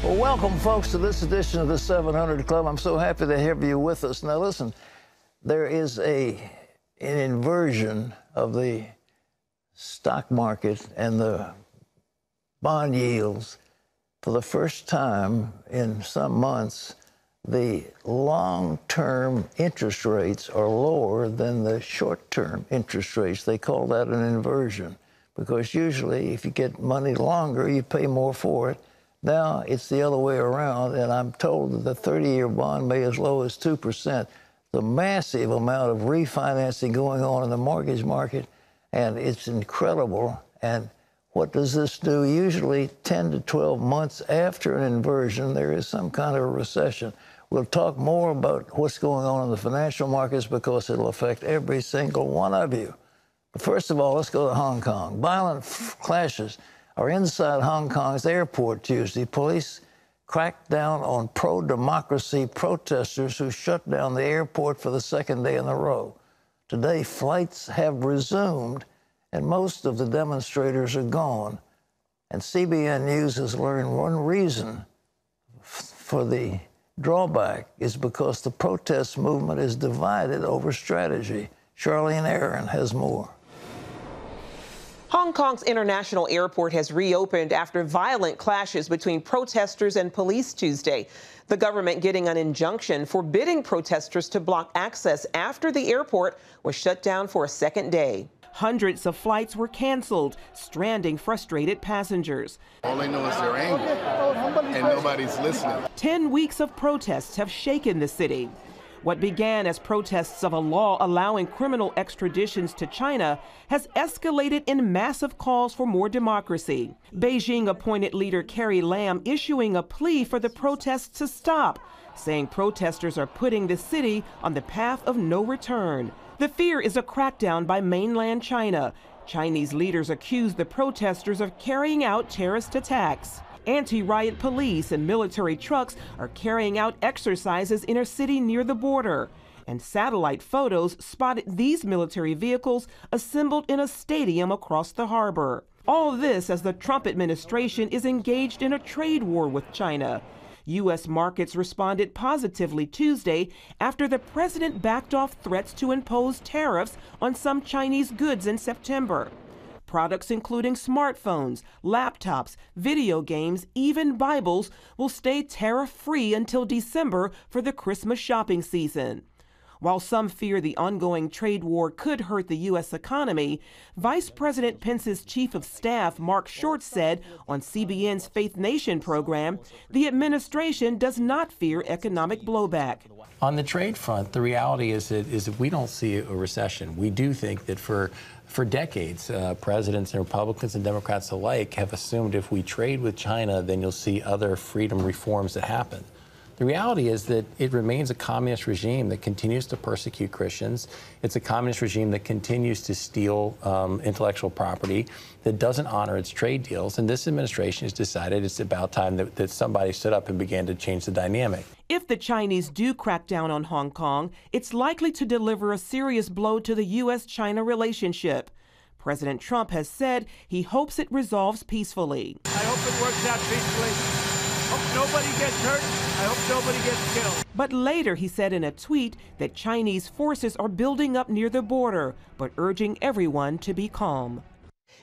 Well, welcome, folks, to this edition of the 700 Club. I'm so happy to have you with us. Now, listen, there is an inversion of the stock market and the bond yields. For the first time in some months, the long-term interest rates are lower than the short-term interest rates. They call that an inversion, because usually if you get money longer, you pay more for it. Now it's the other way around, and I'm told that the 30-year bond may as low as 2%. The massive amount of refinancing going on in the mortgage market, and it's incredible. And what does this do? Usually 10 to 12 months after an inversion, there is some kind of a recession. We'll talk more about what's going on in the financial markets because it'll affect every single one of you. But first of all, let's go to Hong Kong. Violent clashes are inside Hong Kong's airport Tuesday. Police cracked down on pro-democracy protesters who shut down the airport for the second day in a row. Today, flights have resumed, and most of the demonstrators are gone. And CBN News has learned one reason for the drawback is because the protest movement is divided over strategy. Charlene Aaron has more. Hong Kong's international airport has reopened after violent clashes between protesters and police Tuesday. The government getting an injunction forbidding protesters to block access after the airport was shut down for a second day. Hundreds of flights were canceled, stranding frustrated passengers. All they know is they're angry, and nobody's listening. 10 weeks of protests have shaken the city. What began as protests of a law allowing criminal extraditions to China has escalated in massive calls for more democracy. Beijing-appointed leader Carrie Lam issuing a plea for the protests to stop, saying protesters are putting the city on the path of no return. The fear is a crackdown by mainland China. Chinese leaders accuse the protesters of carrying out terrorist attacks. Anti-riot police and military trucks are carrying out exercises in a city near the border. And satellite photos spotted these military vehicles assembled in a stadium across the harbor. All this as the Trump administration is engaged in a trade war with China. U.S. markets responded positively Tuesday after the president backed off threats to impose tariffs on some Chinese goods in September. Products including smartphones, laptops, video games, even Bibles will stay tariff-free until December for the Christmas shopping season. While some fear the ongoing trade war could hurt the U.S. economy, Vice President Pence's chief of staff, Mark Short, said on CBN's Faith Nation program, the administration does not fear economic blowback. On the trade front, the reality is that we don't see a recession. We do think that for decades, presidents and Republicans and Democrats alike have assumed if we trade with China, then you'll see other freedom reforms that happen. The reality is that it remains a communist regime that continues to persecute Christians. It's a communist regime that continues to steal intellectual property, that doesn't honor its trade deals. And this administration has decided it's about time that somebody stood up and began to change the dynamic. If the Chinese do crack down on Hong Kong, it's likely to deliver a serious blow to the U.S.-China relationship. President Trump has said he hopes it resolves peacefully. I hope it works out peacefully. Hope nobody gets hurt. I hope nobody gets killed. But later he said in a tweet that Chinese forces are building up near the border, but urging everyone to be calm.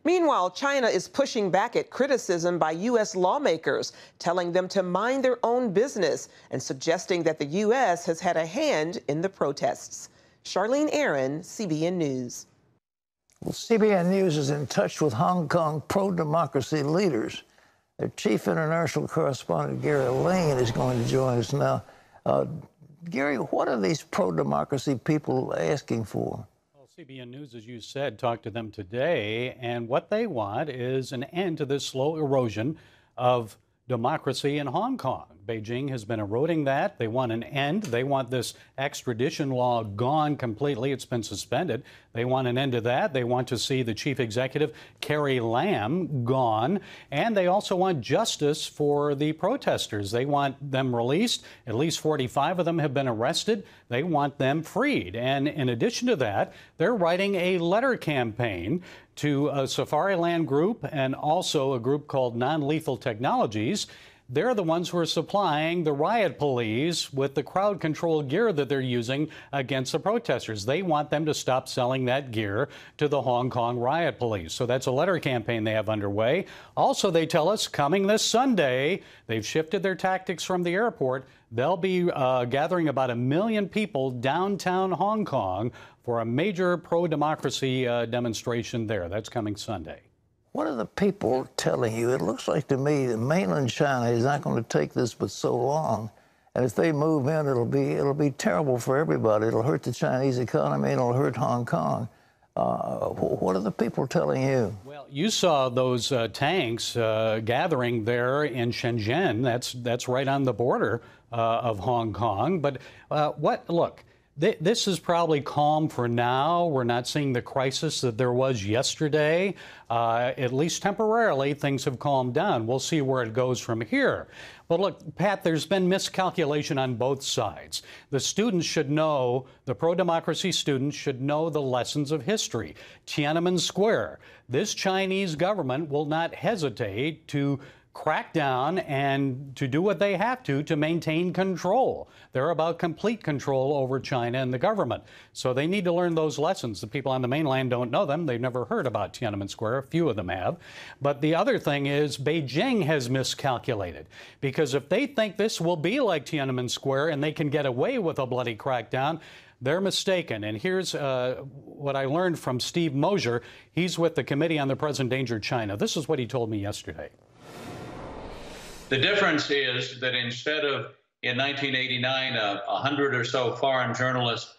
Meanwhile, China is pushing back at criticism by U.S. lawmakers, telling them to mind their own business and suggesting that the U.S. has had a hand in the protests. Charlene Aaron, CBN News. Well, CBN News is in touch with Hong Kong pro-democracy leaders. Their chief international correspondent, Gary Lane, is going to join us now. Gary, what are these pro-democracy people asking for? Well, CBN News, as you said, talked to them today, and what they want is an end to this slow erosion of democracy in Hong Kong. Beijing has been eroding that. They want an end. They want this extradition law gone completely. It's been suspended. They want an end to that. They want to see the chief executive, Carrie Lam, gone. And they also want justice for the protesters. They want them released. At least 45 of them have been arrested. They want them freed. And in addition to that, they're writing a letter campaign to a Safariland group and also a group called Non-Lethal Technologies. they're the ones who are supplying the riot police with the crowd control gear that they're using against the protesters. They want them to stop selling that gear to the Hong Kong riot police. So that's a letter campaign they have underway. Also, they tell us coming this Sunday, they've shifted their tactics from the airport. They'll be gathering about 1 million people downtown Hong Kong for a major pro-democracy demonstration there. That's coming Sunday. What are the people telling you? It looks like to me that mainland China is not going to take this but so long. And if they move in, it'll be terrible for everybody. It'll hurt the Chinese economy and it'll hurt Hong Kong. What are the people telling you? Well, you saw those tanks gathering there in Shenzhen. That's right on the border of Hong Kong. But look. This is probably calm for now. We're not seeing the crisis that there was yesterday. At least temporarily, things have calmed down. We'll see where it goes from here. But look, Pat, there's been miscalculation on both sides. The students should know, the pro-democracy students should know the lessons of history. Tiananmen Square, this Chinese government will not hesitate to crack down and to do what they have to maintain control. They're about complete control over China and the government. So they need to learn those lessons. The people on the mainland don't know them. They've never heard about Tiananmen Square. A few of them have. But the other thing is Beijing has miscalculated. Because if they think this will be like Tiananmen Square and they can get away with a bloody crackdown, they're mistaken. And here's what I learned from Steve Mosher. He's with the Committee on the Present Danger of China. This is what he told me yesterday. The difference is that instead of, in 1989, 100 or so foreign journalists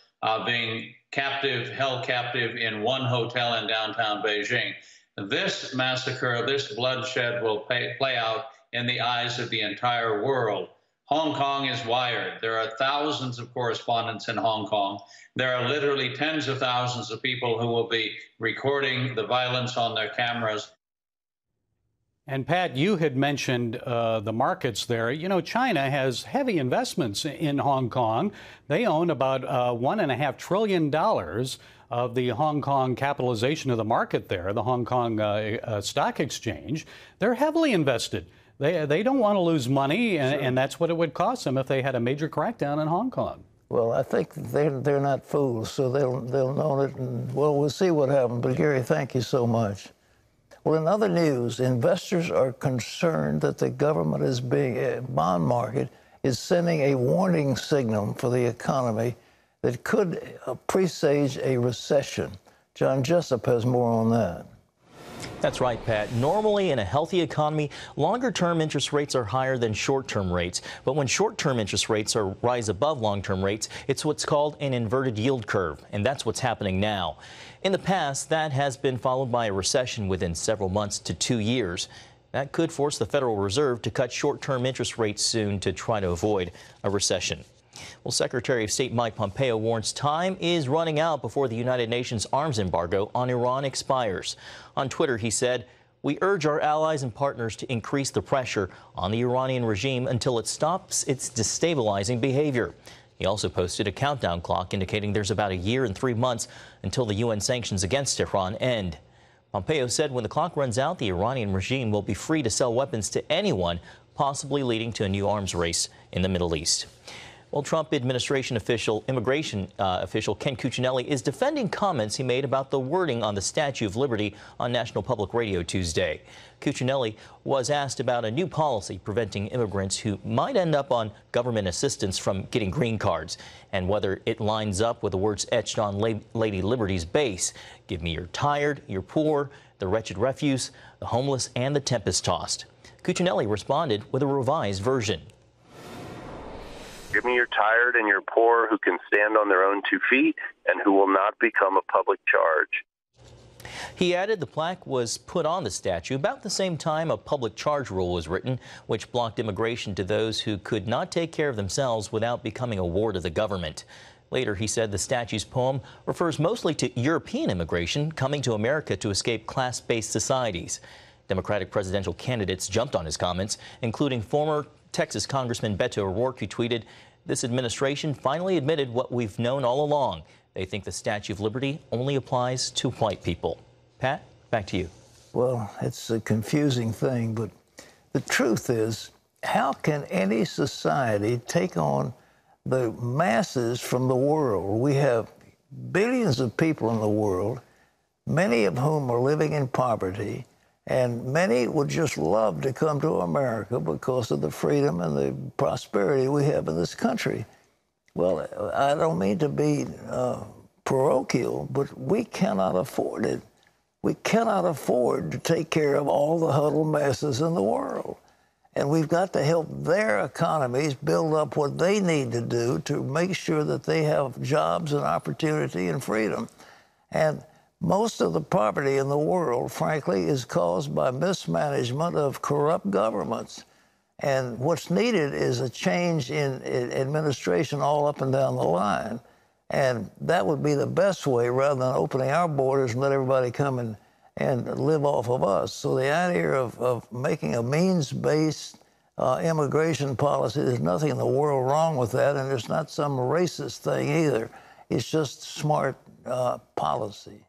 being held captive in one hotel in downtown Beijing, this massacre, this bloodshed will play out in the eyes of the entire world. Hong Kong is wired. There are thousands of correspondents in Hong Kong. There are literally tens of thousands of people who will be recording the violence on their cameras. And Pat, you had mentioned the markets there. You know, China has heavy investments in Hong Kong. They own about $1.5 trillion of the Hong Kong capitalization of the market there, the Hong Kong Stock Exchange. They're heavily invested. They don't want to lose money, and that's what it would cost them if they had a major crackdown in Hong Kong. Well, I think they're not fools, so they'll know it, and well, we'll see what happens. But Gary, thank you so much. Well, in other news, investors are concerned that the government bond market is sending a warning signal for the economy that could presage a recession. John Jessup has more on that. That's right, Pat. Normally, in a healthy economy, longer-term interest rates are higher than short-term rates. But when short-term interest rates rise above long-term rates, it's what's called an inverted yield curve, and that's what's happening now. In the past, that has been followed by a recession within several months to 2 years. That could force the Federal Reserve to cut short-term interest rates soon to try to avoid a recession. Well, Secretary of State Mike Pompeo warns time is running out before the United Nations arms embargo on Iran expires. On Twitter, he said, "We urge our allies and partners to increase the pressure on the Iranian regime until it stops its destabilizing behavior." He also posted a countdown clock indicating there's about 1 year and 3 months until the UN sanctions against Tehran end. Pompeo said when the clock runs out, the Iranian regime will be free to sell weapons to anyone, possibly leading to a new arms race in the Middle East. Well, Trump administration immigration official Ken Cuccinelli is defending comments he made about the wording on the Statue of Liberty on National Public Radio Tuesday. Cuccinelli was asked about a new policy preventing immigrants who might end up on government assistance from getting green cards and whether it lines up with the words etched on Lady Liberty's base. Give me your tired, your poor, the wretched refuse, the homeless, and the tempest-tossed. Cuccinelli responded with a revised version. Give me your tired and your poor who can stand on their own 2 feet and who will not become a public charge. He added the plaque was put on the statue about the same time a public charge rule was written, which blocked immigration to those who could not take care of themselves without becoming a ward of the government. Later, he said the statue's poem refers mostly to European immigration coming to America to escape class-based societies. Democratic presidential candidates jumped on his comments, including former Texas Congressman Beto O'Rourke, who tweeted, "This administration finally admitted what we've known all along. They think the Statue of Liberty only applies to white people." Pat, back to you. Well, it's a confusing thing, but the truth is how can any society take on the masses from the world? We have billions of people in the world, many of whom are living in poverty, and many would just love to come to America because of the freedom and the prosperity we have in this country. Well, I don't mean to be parochial, but we cannot afford it. We cannot afford to take care of all the huddled masses in the world. And we've got to help their economies build up what they need to do to make sure that they have jobs and opportunity and freedom. And most of the poverty in the world, frankly, is caused by mismanagement of corrupt governments. And what's needed is a change in administration all up and down the line. And that would be the best way, rather than opening our borders and let everybody come and live off of us. So the idea of making a means-based immigration policy, there's nothing in the world wrong with that, and it's not some racist thing either. It's just smart policy.